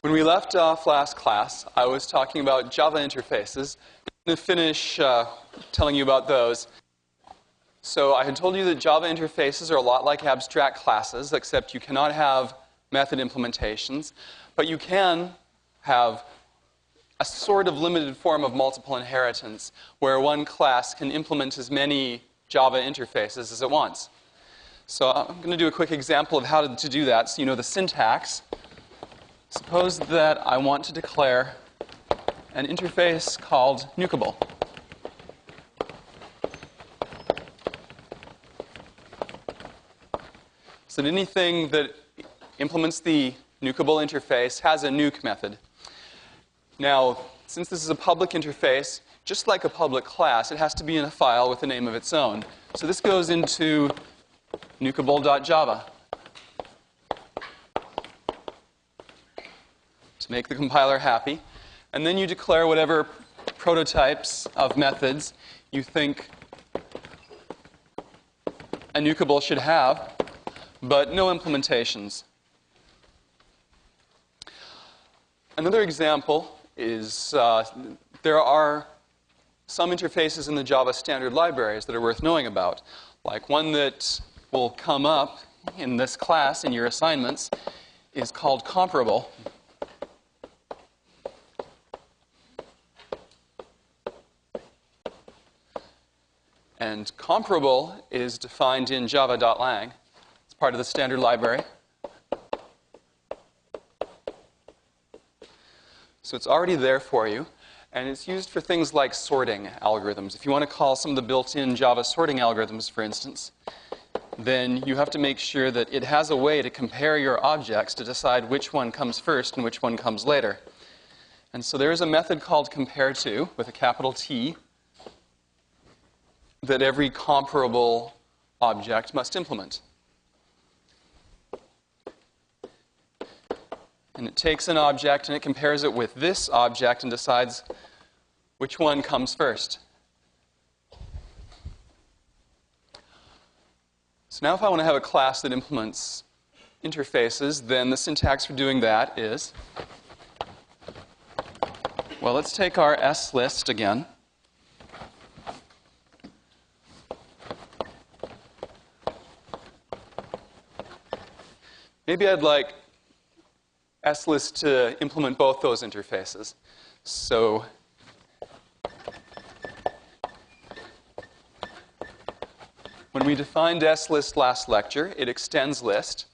When we left off last class, I was talking about Java interfaces. I'm going to finish telling you about those. So I had told you that Java interfaces are a lot like abstract classes, except you cannot have method implementations, but you can have a sort of limited form of multiple inheritance, where one class can implement as many Java interfaces as it wants. So I'm going to do a quick example of how to do that, so you know the syntax. Suppose that I want to declare an interface called Nukable. So anything that implements the Nukable interface has a nuke method. Now, since this is a public interface, just like a public class, it has to be in a file with a name of its own. So this goes into nukable.java. To make the compiler happy. And then you declare whatever prototypes of methods you think a Nukable should have, but no implementations. Another example is there are some interfaces in the Java standard libraries that are worth knowing about. Like one that will come up in this class in your assignments is called Comparable. And comparable is defined in java.lang. It's part of the standard library. So it's already there for you. And it's used for things like sorting algorithms. If you want to call some of the built-in Java sorting algorithms, for instance, then you have to make sure that it has a way to compare your objects to decide which one comes first and which one comes later. And so there is a method called compareTo with a capital T that every comparable object must implement. And it takes an object and it compares it with this object and decides which one comes first. So now if I want to have a class that implements interfaces, then the syntax for doing that is, well, let's take our slist again. Maybe I'd like slist to implement both those interfaces. So when we defined slist last lecture, it extends list,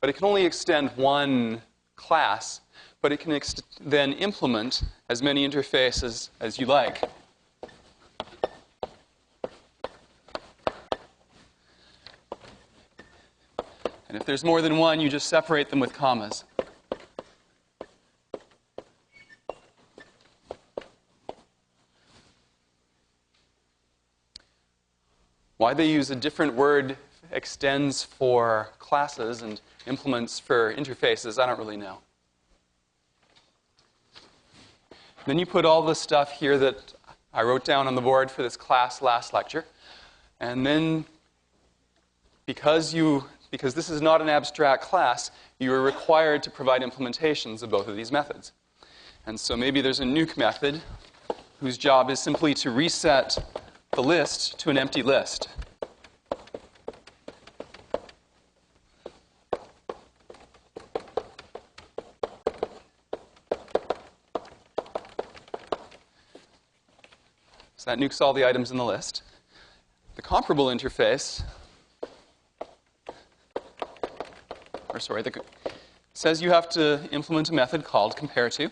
but it can only extend one class, but it can then implement as many interfaces as you like. And if there's more than one, you just separate them with commas. Why they use a different word extends for classes and implements for interfaces, I don't really know. Then you put all the stuff here that I wrote down on the board for this class last lecture. And then because this is not an abstract class, you are required to provide implementations of both of these methods. And so maybe there's a nuke method whose job is simply to reset the list to an empty list. So that nukes all the items in the list. The comparable interface, says you have to implement a method called compareTo.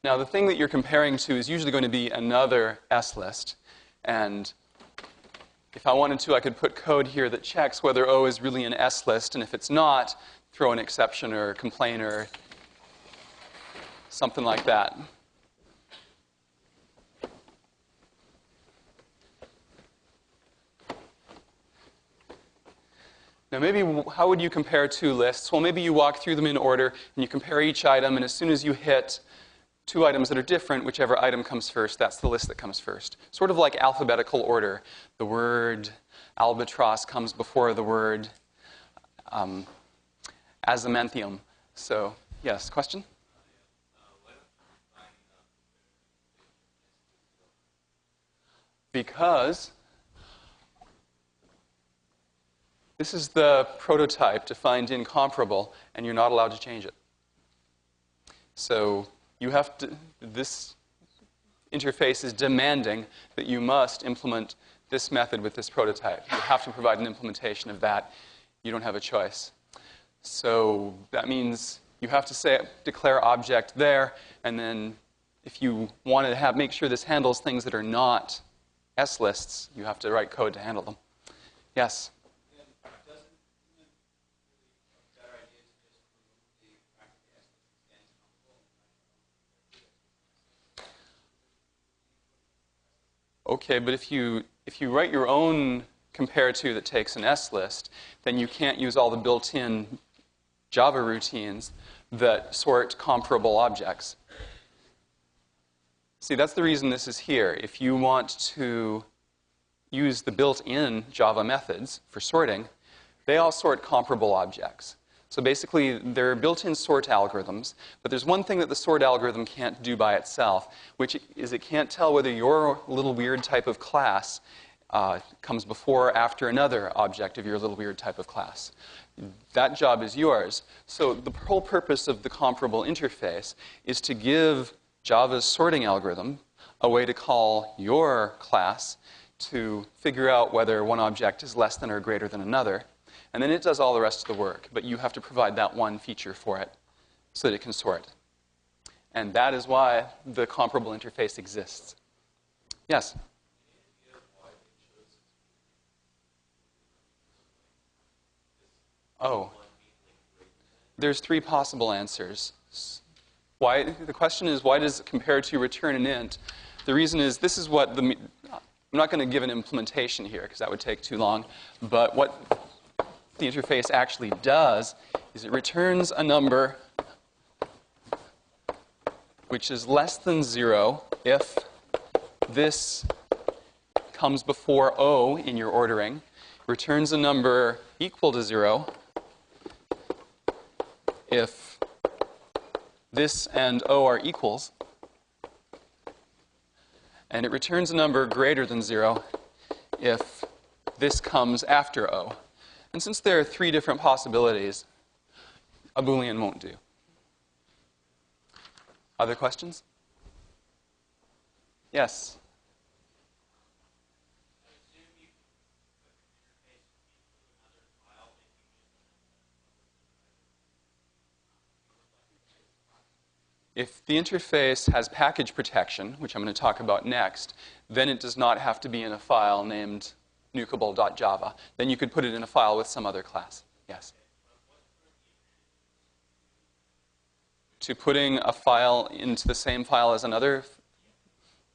Now, the thing that you're comparing to is usually going to be another slist. And if I wanted to, I could put code here that checks whether O is really an slist, and if it's not, throw an exception or complain or something like that. Now, maybe how would you compare two lists? Well, maybe you walk through them in order, and you compare each item, and as soon as you hit two items that are different, whichever item comes first, that's the list that comes first. Sort of like alphabetical order. The word albatross comes before the word azamanthium. So, yes, question? Because this is the prototype defined incomparable, and you're not allowed to change it. So you have to, this interface is demanding that you must implement this method with this prototype. You have to provide an implementation of that. You don't have a choice. So that means you have to declare object there, and then if you want to make sure this handles things that are not S-lists, you have to write code to handle them. Yes? Okay, but if you write your own compare to that takes an S-list, then you can't use all the built-in Java routines that sort comparable objects. See, that's the reason this is here. If you want to use the built-in Java methods for sorting, they all sort comparable objects. So basically, they're built-in sort algorithms, but there's one thing that the sort algorithm can't do by itself, which is it can't tell whether your little weird type of class comes before or after another object of your little weird type of class. That job is yours. So the whole purpose of the comparable interface is to give Java's sorting algorithm a way to call your class to figure out whether one object is less than or greater than another. And then it does all the rest of the work, but you have to provide that one feature for it so that it can sort. And that is why the comparable interface exists. Yes? Oh. There's three possible answers. Why? The question is, why does compare to return an int? The reason is, this is what I'm not going to give an implementation here because that would take too long, but what the interface actually does is it returns a number which is less than 0 if this comes before O in your ordering, returns a number equal to 0 if this and O are equals, and it returns a number greater than 0 if this comes after O. And since there are three different possibilities, a Boolean won't do. Other questions? Yes? If the interface has package protection, which I'm going to talk about next, then it does not have to be in a file named nukable.java. Then you could put it in a file with some other class. Yes? To putting a file into the same file as another,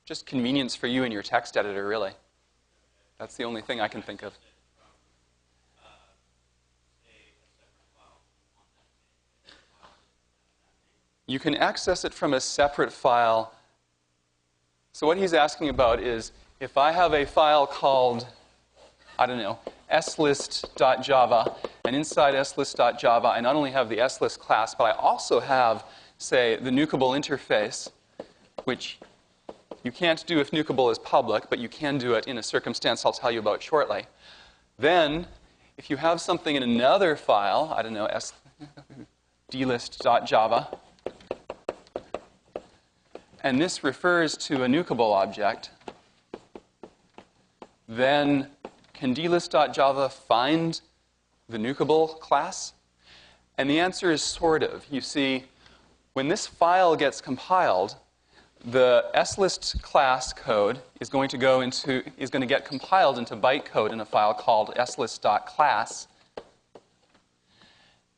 just convenience for you and your text editor, really. That's the only thing I can think of. You can access it from a separate file. So what he's asking about is, if I have a file called, I don't know, slist.java, and inside slist.java, I not only have the slist class, but I also have, say, the nukable interface, which you can't do if nukable is public, but you can do it in a circumstance I'll tell you about shortly. Then, if you have something in another file, I don't know, dlist.java, and this refers to a nukable object, then can dlist.java find the nukable class? And the answer is sort of. You see, when this file gets compiled, the slist class code is going to get compiled into bytecode in a file called slist.class.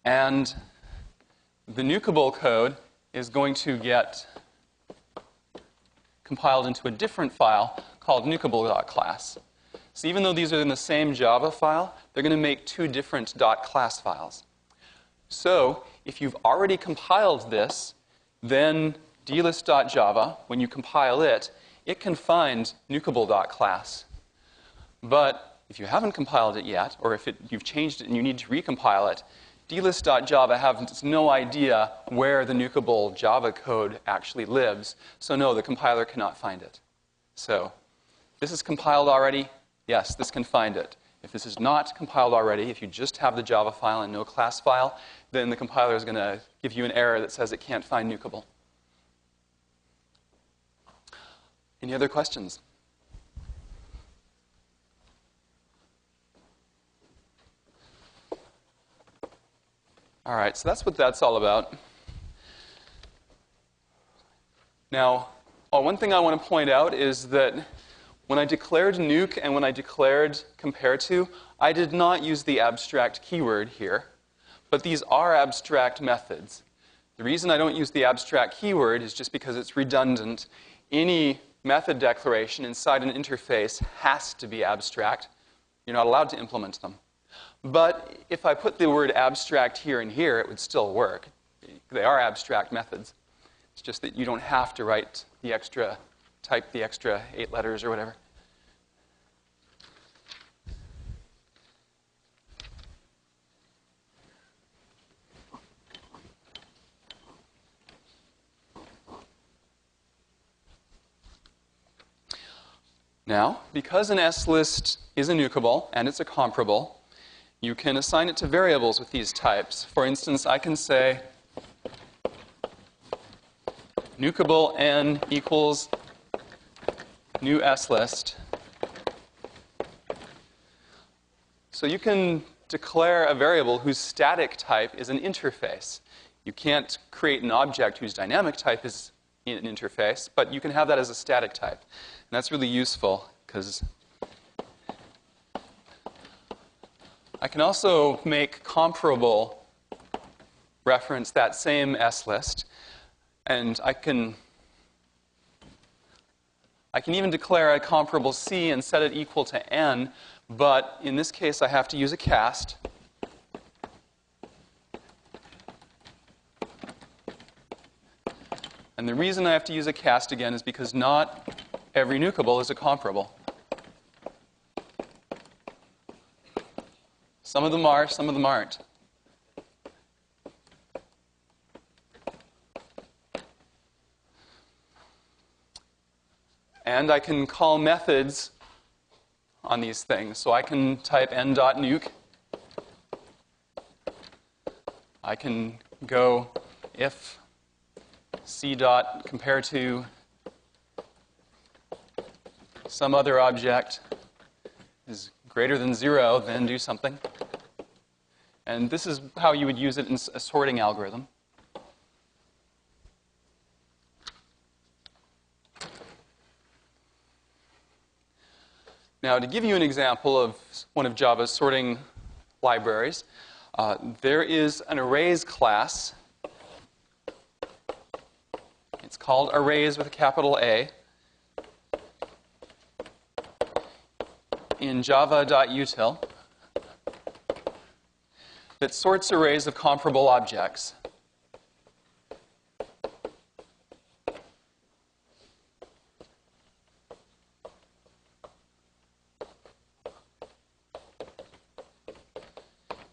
And the nukable code is going to get compiled into a different file called nukable.class. So even though these are in the same Java file, they're going to make two different .class files. So if you've already compiled this, then dlist.java, when you compile it, it can find nukable.class. But if you haven't compiled it yet, or if you've changed it and you need to recompile it, dlist.java has no idea where the nukable Java code actually lives. So no, the compiler cannot find it. So this is compiled already. Yes, this can find it. If this is not compiled already, if you just have the Java file and no class file, then the compiler is going to give you an error that says it can't find nukable. Any other questions? All right, so that's what that's all about. Now, one thing I want to point out is that when I declared nuke and when I declared compare to, I did not use the abstract keyword here, but these are abstract methods. The reason I don't use the abstract keyword is just because it's redundant. Any method declaration inside an interface has to be abstract. You're not allowed to implement them. But if I put the word abstract here and here, it would still work. They are abstract methods. It's just that you don't have to write the extra, type the extra 8 letters or whatever. Now, because an S-list is a nukable and it's a comparable, you can assign it to variables with these types. For instance, I can say nukable n equals new S-list. So you can declare a variable whose static type is an interface. You can't create an object whose dynamic type is an interface, but you can have that as a static type. And that's really useful because I can also make comparable reference that same S-list, and I can even declare a comparable C and set it equal to n, but in this case I have to use a cast. And the reason I have to use a cast again is because not every nukable is a comparable. Some of them are, some of them aren't. And I can call methods on these things. So I can type n.nuke. I can go if c.compare to some other object is greater than 0, then do something. And this is how you would use it in a sorting algorithm. Now, to give you an example of one of Java's sorting libraries, there is an arrays class. It's called arrays with a capital A in java.util that sorts arrays of comparable objects.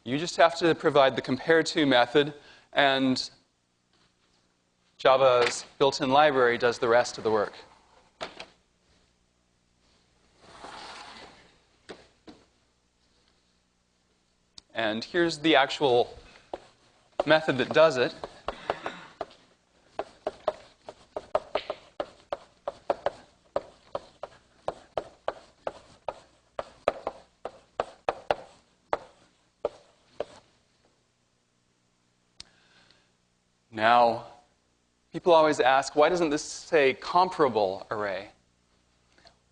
You just have to provide the compare to method, and Java's built-in library does the rest of the work. And here's the actual method that does it. Now, people always ask, why doesn't this say comparable array?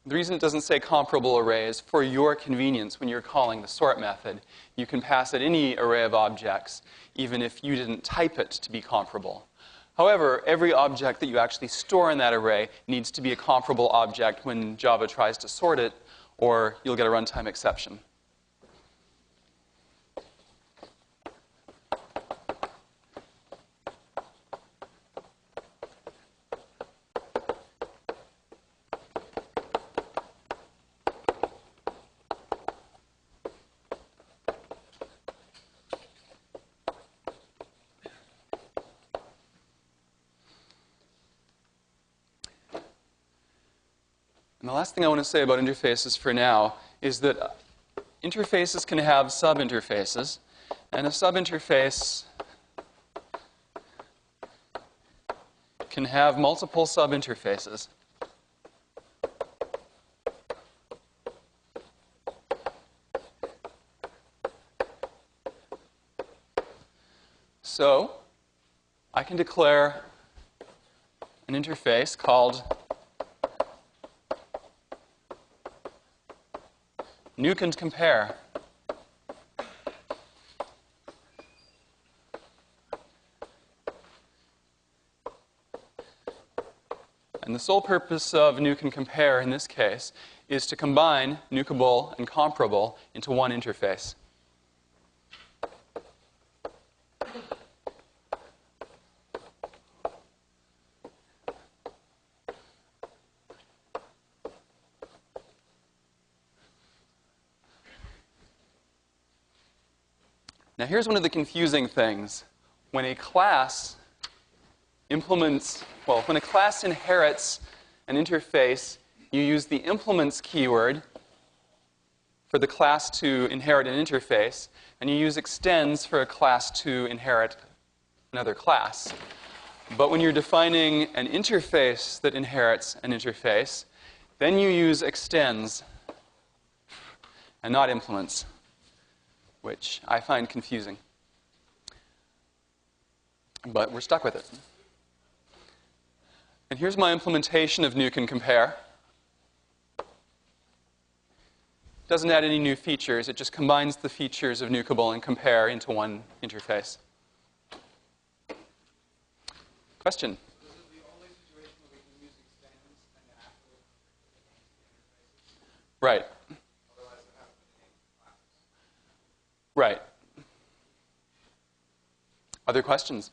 The reason it doesn't say comparable array is for your convenience when you're calling the sort method. You can pass it any array of objects, even if you didn't type it to be comparable. However, every object that you actually store in that array needs to be a comparable object when Java tries to sort it, or you'll get a runtime exception. And the last thing I want to say about interfaces for now is that interfaces can have subinterfaces, and a subinterface can have multiple subinterfaces. So I can declare an interface called nuke and compare. And the sole purpose of nuke and compare in this case is to combine nukeable and comparable into one interface. Now here's one of the confusing things. When a class implements, well, when a class inherits an interface, you use the implements keyword for the class to inherit an interface, and you use extends for a class to inherit another class. But when you're defining an interface that inherits an interface, then you use extends and not implements, which I find confusing. But we're stuck with it. And here's my implementation of nuke and compare. It doesn't add any new features. It just combines the features of nukeable and compare into one interface. Question? This is the only situation where we can use extends and actual interfaces? Right. Otherwise, it has to be classes. Right. Other questions?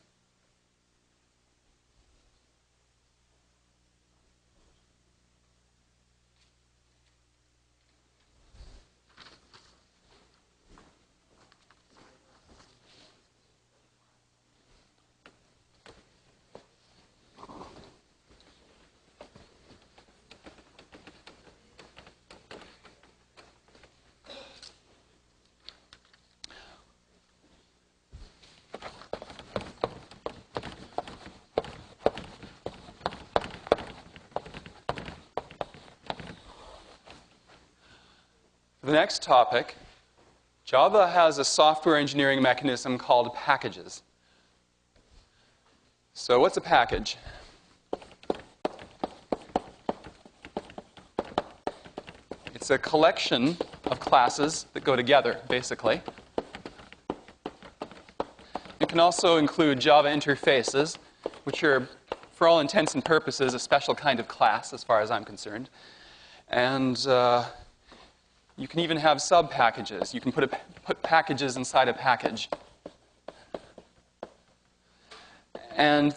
The next topic, Java has a software engineering mechanism called packages. So what's a package? It's a collection of classes that go together, basically. It can also include Java interfaces, which are, for all intents and purposes, a special kind of class, as far as I'm concerned. And you can even have sub-packages. You can put packages inside a package. And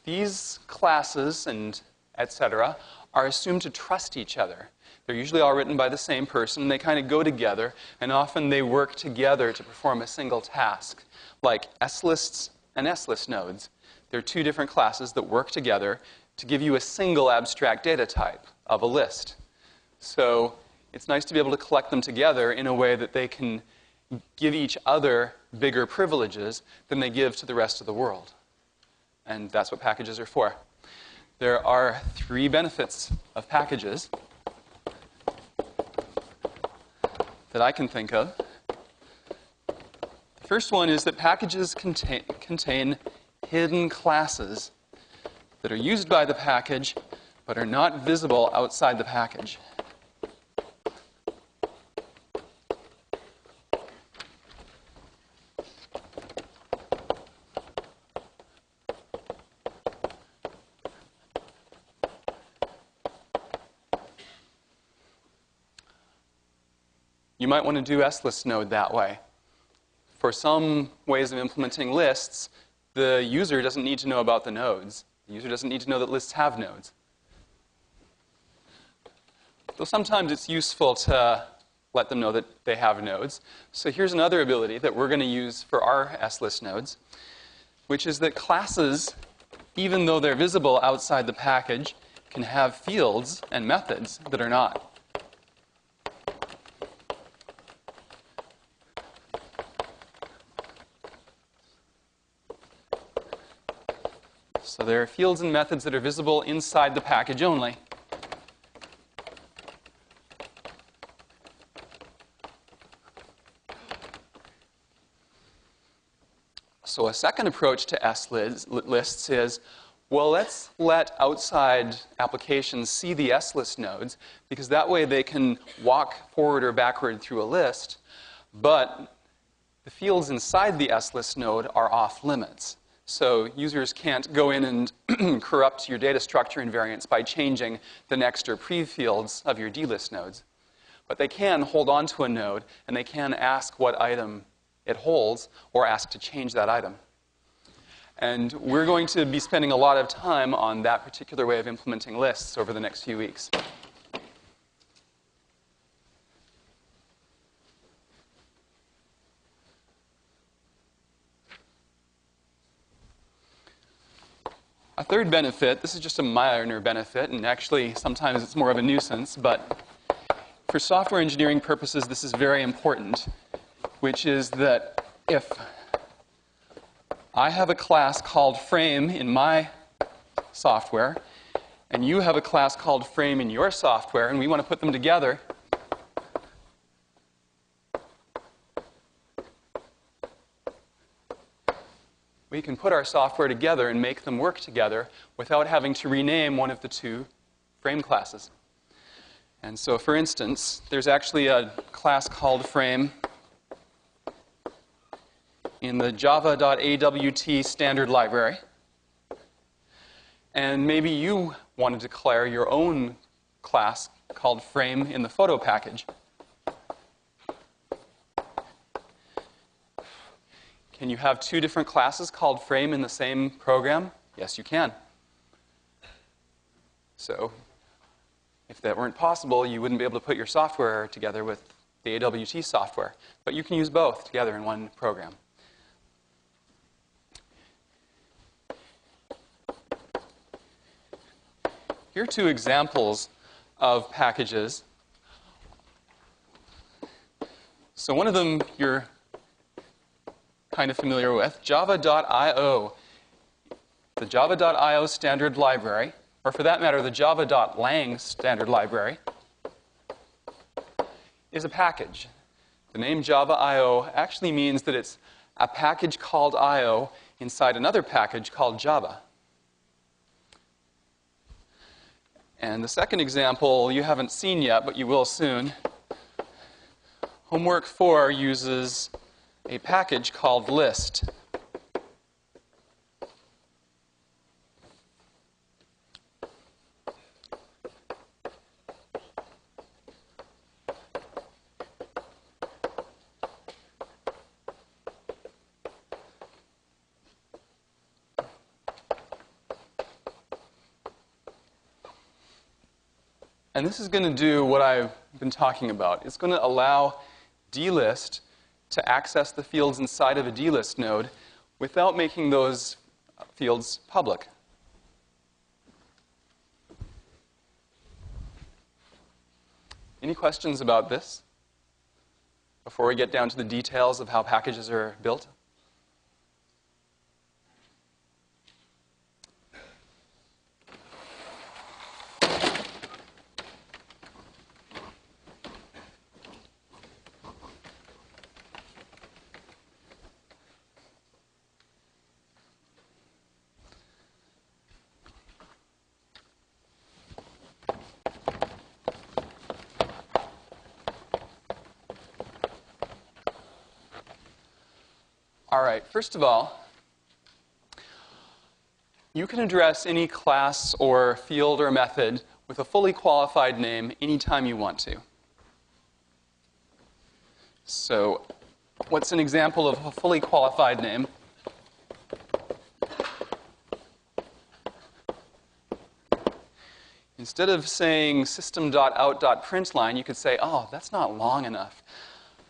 these classes and etc. are assumed to trust each other. They're usually all written by the same person, and they kind of go together, and often they work together to perform a single task, like S-lists and S-list nodes. They're two different classes that work together to give you a single abstract data type of a list. So it's nice to be able to collect them together in a way that they can give each other bigger privileges than they give to the rest of the world. And that's what packages are for. There are 3 benefits of packages that I can think of. The first one is that packages contain hidden classes that are used by the package but are not visible outside the package. You might want to do S-list node that way. For some ways of implementing lists, the user doesn't need to know about the nodes. The user doesn't need to know that lists have nodes. Though sometimes it's useful to let them know that they have nodes. So here's another ability that we're going to use for our S-list nodes, which is that classes, even though they're visible outside the package, can have fields and methods that are not. So there are fields and methods that are visible inside the package only. So a second approach to S-lists is, well, let's let outside applications see the S-list nodes, because that way they can walk forward or backward through a list, but the fields inside the S-list node are off limits. So users can't go in and corrupt your data structure invariants by changing the next or pre-fields of your D-list nodes. But they can hold on to a node, and they can ask what item it holds, or ask to change that item. And we're going to be spending a lot of time on that particular way of implementing lists over the next few weeks. A third benefit, this is just a minor benefit, and actually sometimes it's more of a nuisance, but for software engineering purposes, this is very important, which is that if I have a class called frame in my software, and you have a class called frame in your software, and we want to put them together, we can put our software together and make them work together without having to rename one of the two frame classes. And so, for instance, there's actually a class called frame in the java.awt standard library. And maybe you want to declare your own class called frame in the photo package. Can you have two different classes called frame in the same program? Yes, you can. So if that weren't possible, you wouldn't be able to put your software together with the AWT software. But you can use both together in one program. Here are two examples of packages. So one of them you're kind of familiar with, java.io. The java.io standard library, or for that matter, the java.lang standard library, is a package. The name java.io actually means that it's a package called io inside another package called Java. And the second example you haven't seen yet, but you will soon. Homework 4 uses a package called list. And this is going to do what I've been talking about. It's going to allow dlist to access the fields inside of a dlist node without making those fields public. Any questions about this before we get down to the details of how packages are built? All right, first of all, you can address any class or field or method with a fully qualified name anytime you want to. So, what's an example of a fully qualified name? Instead of saying system.out.println, you could say, oh, that's not long enough.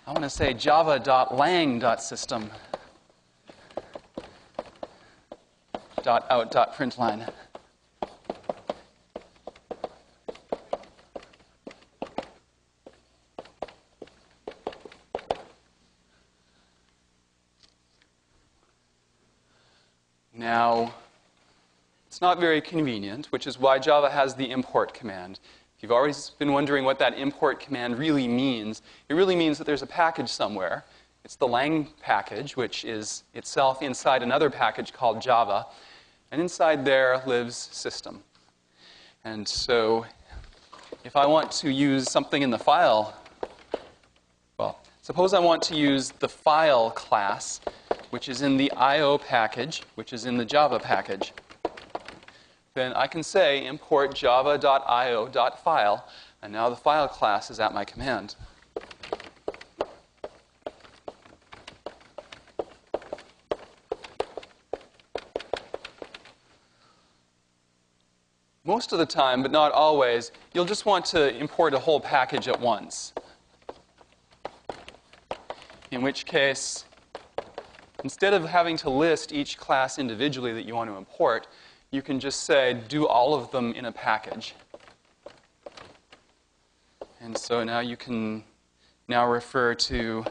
I want to say java.lang.system. .out.println. Now, it's not very convenient, which is why Java has the import command. If you've always been wondering what that import command really means, it really means that there's a package somewhere. It's the lang package, which is itself inside another package called Java. And inside there lives system. And so if I want to use something in the file, well, suppose I want to use the file class, which is in the IO package, which is in the Java package. Then I can say import java.io.file, and now the file class is at my command. Most of the time, but not always, you'll just want to import a whole package at once. In which case, instead of having to list each class individually that you want to import, you can just say, do all of them in a package. And so now you can now refer to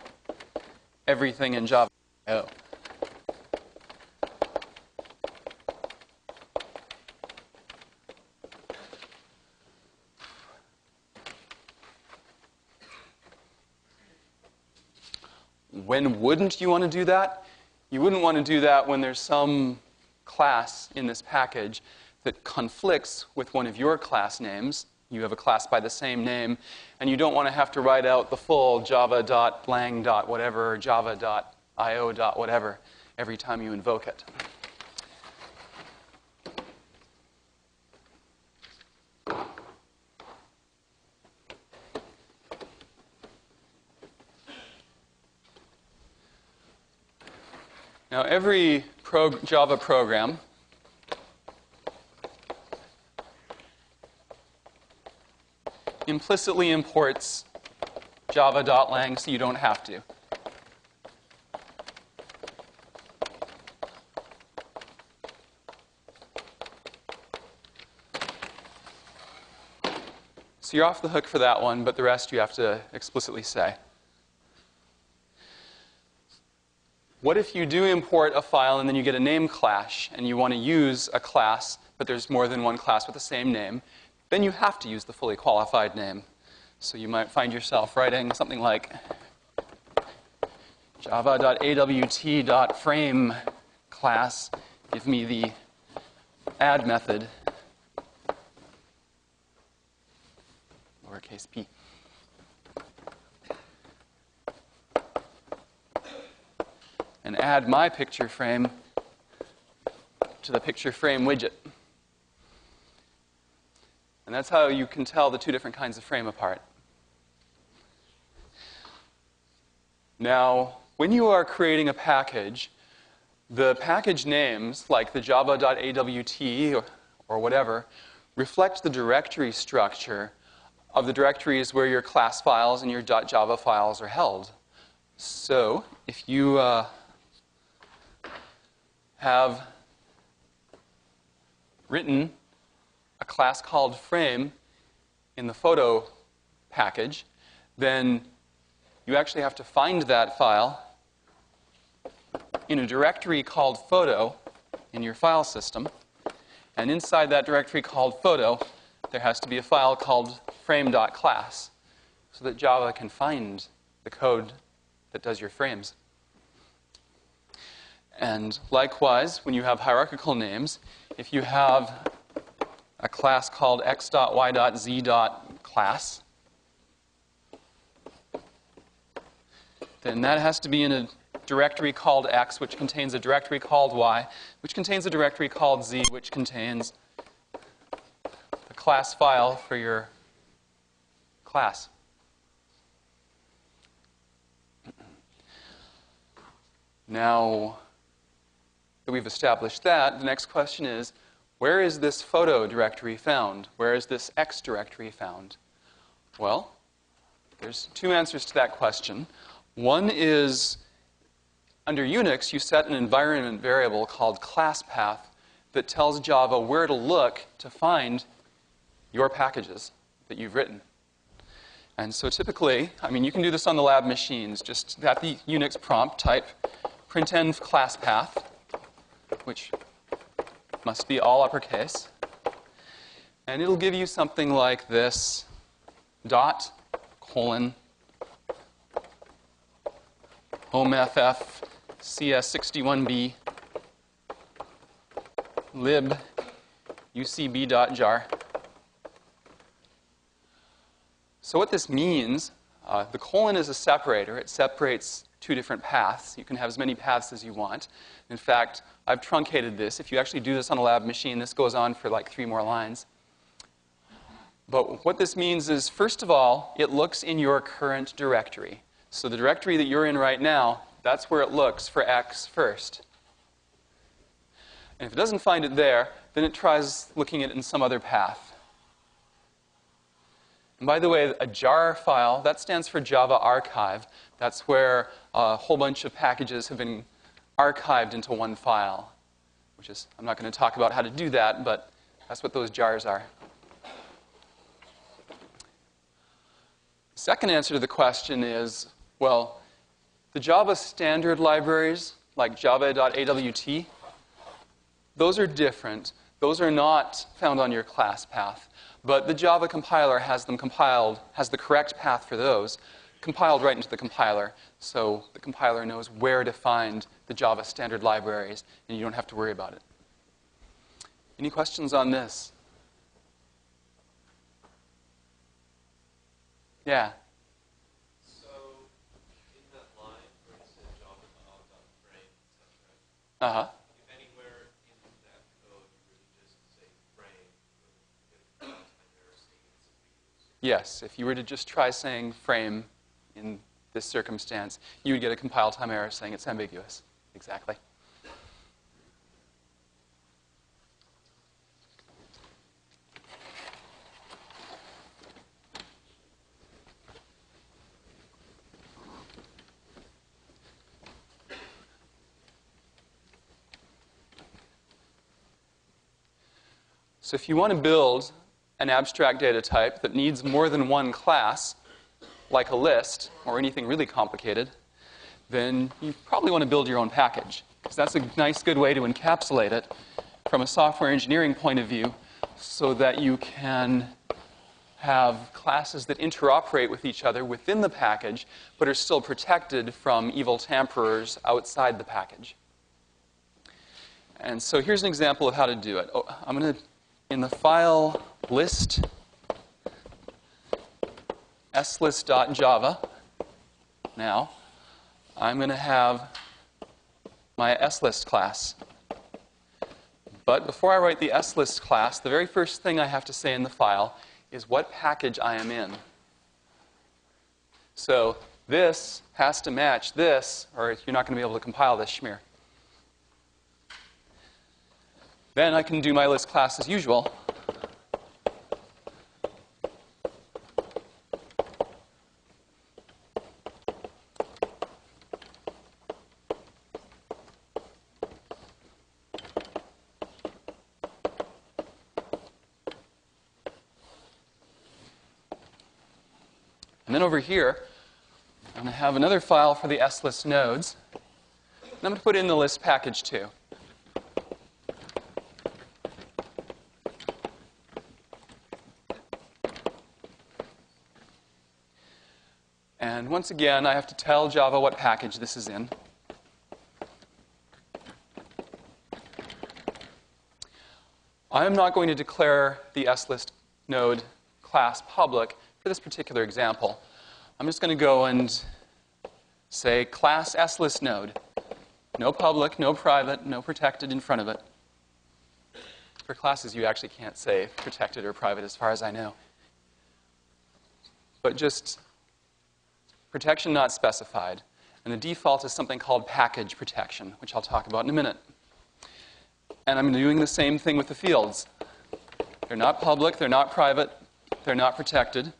everything in Java. Oh. When wouldn't you want to do that? You wouldn't want to do that when there's some class in this package that conflicts with one of your class names. You have a class by the same name, and you don't want to have to write out the full java.lang.whatever or java.io.whatever every time you invoke it. Now, every Java program implicitly imports java.lang, so you don't have to. So you're off the hook for that one, but the rest you have to explicitly say. What if you do import a file and then you get a name clash and you want to use a class, but there's more than one class with the same name? Then you have to use the fully qualified name. So you might find yourself writing something like java.awt.frame class, give me the add method, lowercase p. And add my picture frame to the picture frame widget. And that's how you can tell the two different kinds of frame apart. Now, when you are creating a package, the package names, like the java.awt or whatever, reflect the directory structure of the directories where your class files and your .java files are held. So, if you have written a class called frame in the photo package, then you actually have to find that file in a directory called photo in your file system. And inside that directory called photo, there has to be a file called frame.class so that Java can find the code that does your frames. And likewise, when you have hierarchical names, if you have a class called x.y.z.class, then that has to be in a directory called x, which contains a directory called y, which contains a directory called z, which contains the class file for your class. Now that we've established that, the next question is, where is this photo directory found? Where is this X directory found? Well, there's two answers to that question. One is, under Unix, you set an environment variable called classPath that tells Java where to look to find your packages that you've written. And so typically, you can do this on the lab machines. Just at the Unix prompt, type printenv classPath, which must be all uppercase. And it'll give you something like this: dot, colon, homeff cs61b lib ucb.jar. So what this means, the colon is a separator. It separates two different paths. You can have as many paths as you want. In fact, I've truncated this. If you actually do this on a lab machine, this goes on for like 3 more lines. But what this means is, first of all, it looks in your current directory. So the directory that you're in right now, that's where it looks for X first. And if it doesn't find it there, then it tries looking at it in some other path. And by the way, a jar file, that stands for Java Archive. That's where a whole bunch of packages have been archived into one file, which is, I'm not going to talk about how to do that, but that's what those jars are. Second answer to the question is, well, the Java standard libraries, like java.awt, those are different. Those are not found on your class path. But the Java compiler has them compiled, has the correct path for those, compiled right into the compiler. So the compiler knows where to find the Java standard libraries, and you don't have to worry about it. Any questions on this? Yeah. So, in that line where it says java.frame, etc., Uh-huh. if anywhere in that code you were to just say frame, would it get a time error saying it's ambiguous? Yes, if you were to just try saying frame in this circumstance, you would get a compile time error saying it's ambiguous. Exactly. So if you want to build an abstract data type that needs more than one class, like a list or anything really complicated, then you probably want to build your own package, because that's a nice, good way to encapsulate it from a software engineering point of view so that you can have classes that interoperate with each other within the package but are still protected from evil tamperers outside the package. And so here's an example of how to do it. I'm going to, in the file list, slist.java, now, I'm going to have my slist class. But before I write the slist class, the very first thing I have to say in the file is what package I am in. So this has to match this, or you're not going to be able to compile this schmear. Then I can do my list class as usual. And then over here, I'm going to have another file for the slist nodes. And I'm going to put in the list package too. And once again, I have to tell Java what package this is in. I am not going to declare the slist node class public for this particular example. I'm just going to go and say class slist node. No public, no private, no protected in front of it. For classes, you actually can't say protected or private as far as I know. But just protection not specified. And the default is something called package protection, which I'll talk about in a minute. And I'm doing the same thing with the fields. They're not public, they're not private, they're not protected.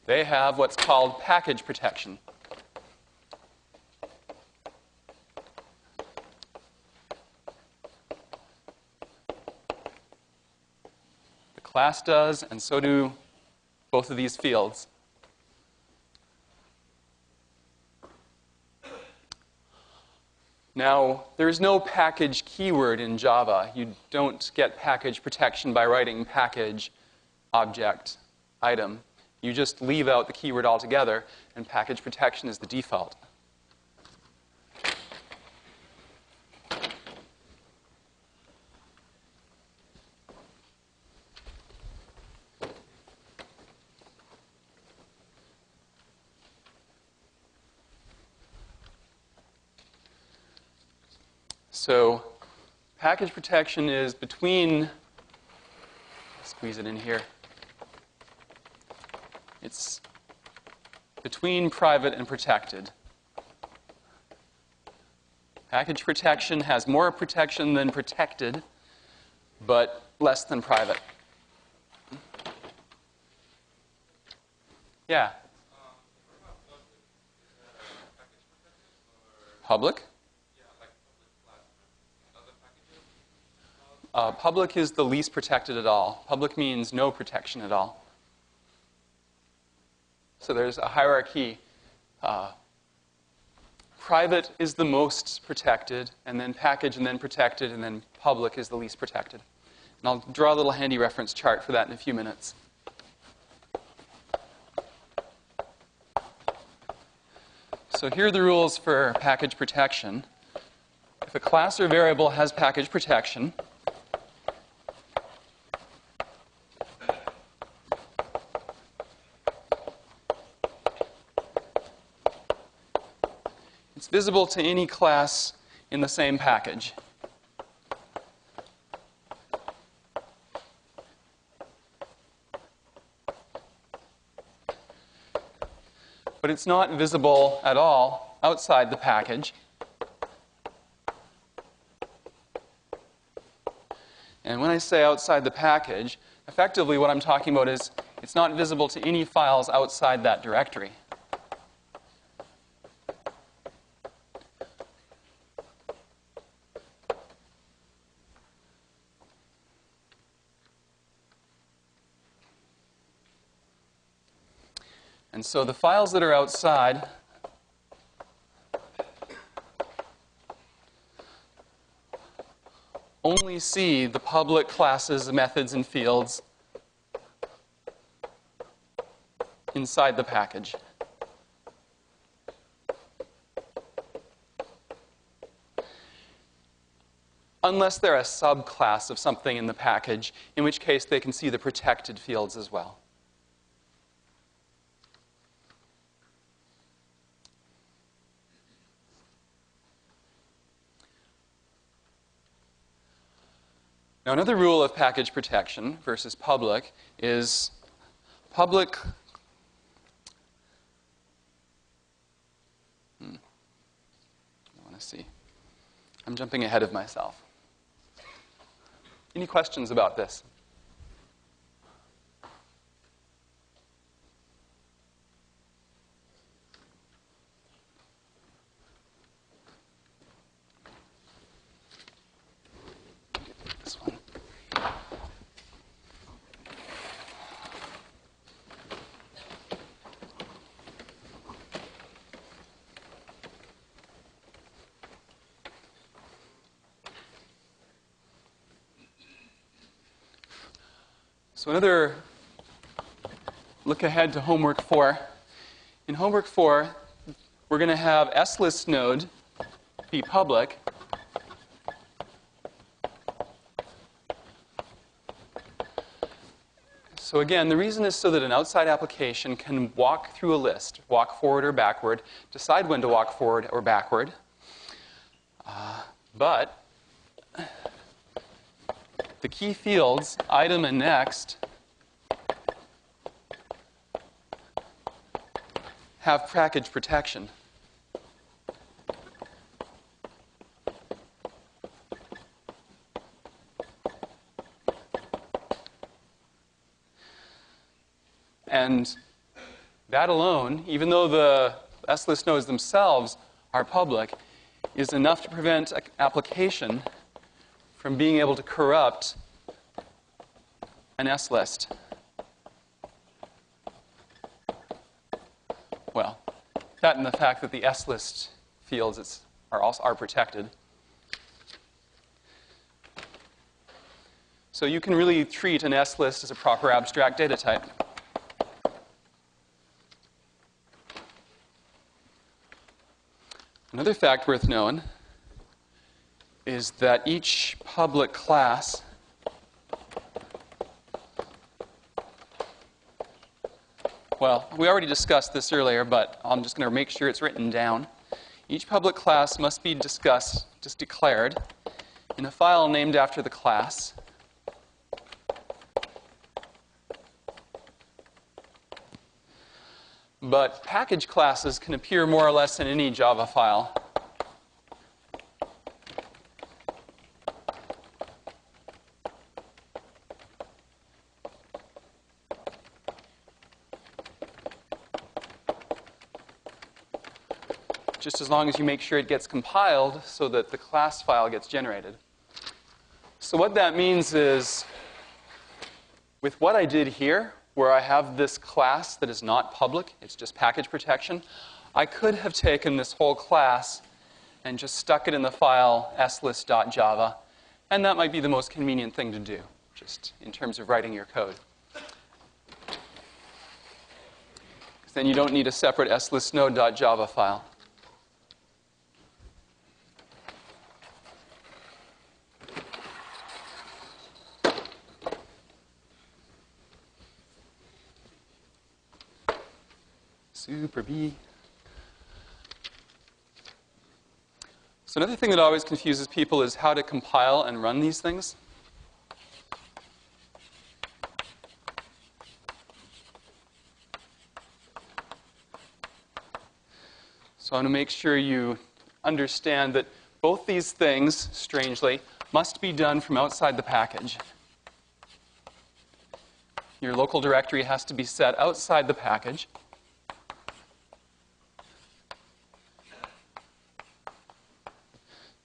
They have what's called package protection. The class does, and so do both of these fields. Now, there is no package keyword in Java. You don't get package protection by writing package object item. You just leave out the keyword altogether, and package protection is the default. So package protection is between, squeeze it in here, it's between private and protected. Package protection has more protection than protected, but less than private. Yeah? Public? Public is the least protected at all. Public means no protection at all. So there's a hierarchy. Private is the most protected, and then package, and then protected, and then public is the least protected. And I'll draw a little handy reference chart for that in a few minutes. So here are the rules for package protection. If a class or variable has package protection, it's visible to any class in the same package. But it's not visible at all outside the package. And when I say outside the package, effectively what I'm talking about is it's not visible to any files outside that directory. And so the files that are outside only see the public classes, methods, and fields inside the package. Unless they're a subclass of something in the package, in which case they can see the protected fields as well. Now, another rule of package protection versus public is public I want to see. I'm jumping ahead of myself. Any questions about this? This one. So another look ahead to homework 4. In homework 4, we're going to have slist node be public. So again, the reason is so that an outside application can walk through a list, walk forward or backward, decide when to walk forward or backward. But the key fields, item and next, have package protection. And that alone, even though the slist nodes themselves are public, is enough to prevent an application from being able to corrupt an S-list? Well, that and the fact that the S-list fields are protected. So you can really treat an S-list as a proper abstract data type. Another fact worth knowing is that each public class well, we already discussed this earlier, but I'm just going to make sure it's written down. Each public class must be declared in a file named after the class. But package classes can appear more or less in any Java file. Just as long as you make sure it gets compiled so that the class file gets generated. So what that means is, with what I did here, where I have this class that is not public, it's just package protection, I could have taken this whole class and just stuck it in the file slist.java, and that might be the most convenient thing to do, just in terms of writing your code. Because then you don't need a separate slistnode.java file. Super B. So another thing that always confuses people is how to compile and run these things. So I want to make sure you understand that both these things, strangely, must be done from outside the package. Your local directory has to be set outside the package.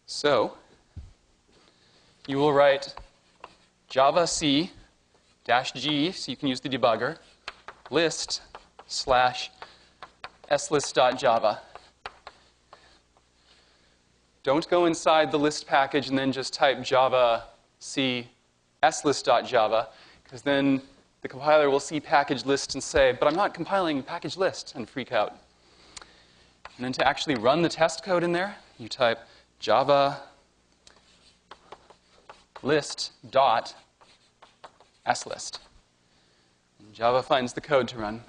So you will write javac-g, so you can use the debugger, list/slist.java. Don't go inside the list package and then just type javac slist.java, because then the compiler will see package list and say, but I'm not compiling package list, and freak out. And then to actually run the test code in there, you type java list.slist. And Java finds the code to run.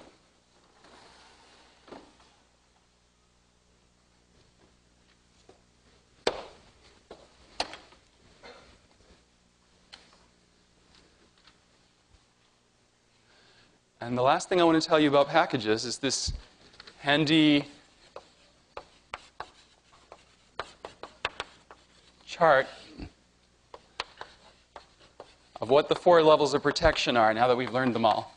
And the last thing I want to tell you about packages is this handy chart of what the 4 levels of protection are now that we've learned them all.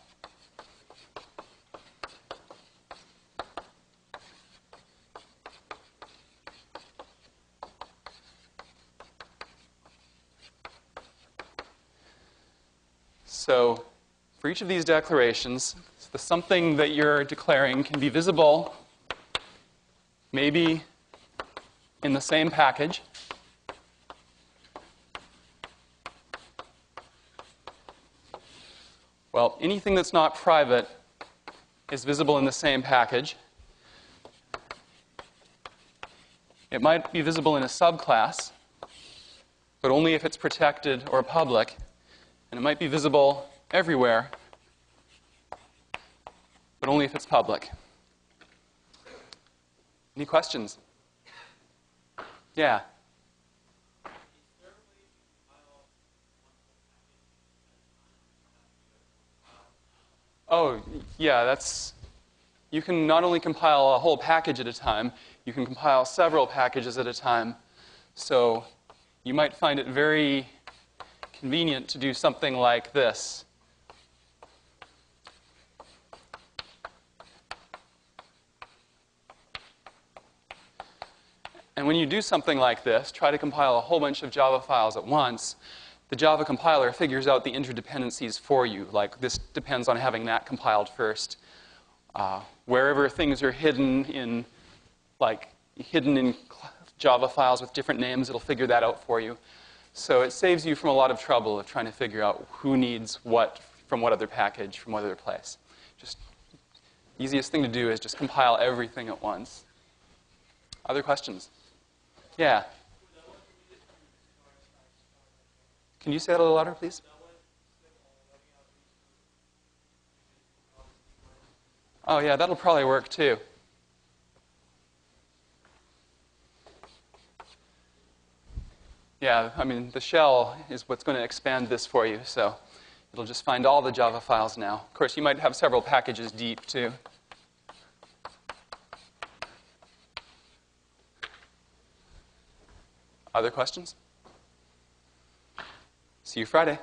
So for each of these declarations, the something that you're declaring can be visible maybe in the same package. Well, anything that's not private is visible in the same package. It might be visible in a subclass, but only if it's protected or public. And it might be visible everywhere, but only if it's public. Any questions? Yeah. Oh, yeah, you can not only compile a whole package at a time, you can compile several packages at a time. So you might find it very convenient to do something like this. And when you do something like this, try to compile a whole bunch of Java files at once, the Java compiler figures out the interdependencies for you. Like, this depends on having that compiled first. Wherever things are hidden in Java files with different names, it'll figure that out for you. So it saves you from a lot of trouble of trying to figure out who needs what from what other package, from what other place. Just easiest thing to do is just compile everything at once. Other questions? Yeah. Can you say that a little louder, please? Oh, yeah, that'll probably work too. Yeah, I mean, the shell is what's going to expand this for you, so it'll just find all the Java files now. Of course, you might have several packages deep, too. Other questions? See you Friday.